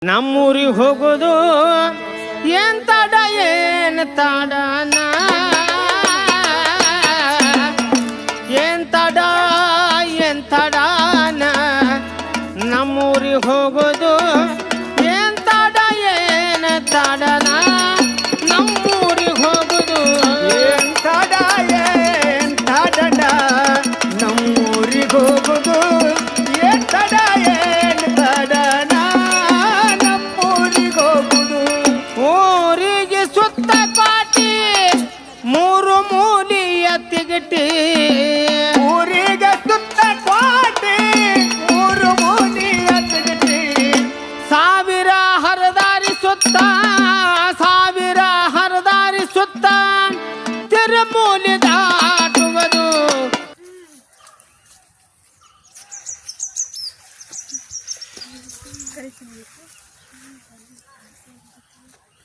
ನಮ್ಮೂರಿಗೆ ಹೋಗೋದು ಏನ್ ತಡ ಏನ್ ತಡನ ಏನ್ ತಡನ ನಮ್ಮೂರಿಗೆ ಹೋಗೋದು ಏನ್ ತಡ ಏನ್ ತಡನ ನಮ್ಮೂರಿಗೆ ಹೋಗೋದು ಏನ್ ತಡ ಏನ್ ತಡನ ನಮ್ಮೂರಿಗೆ ಹೋಗೋದು ಏನ್ ತಡ ಏನ್ ತಡನ ನಮ್ಮೂರಿಗೆ ಹೋಗೋದು ಊರಿಗೆ ಸುತ್ತ ಕಾಟಿ ಮೂರು ಮೂಲಿಯ ತಿಗಟಿ ಊರಿಗೆ ಸುತ್ತ ಕೋಟೆ ಮೂರು ಮೂಲಿಯ ತಿಗಟಿ ಸಾವಿರ ಹರದಾರಿ ಸುತ್ತ ಸಾವಿರ ಹರದಾರಿ ಸುತ್ತ ತಿರುಮೂಲಿ ದಾಟುವುದು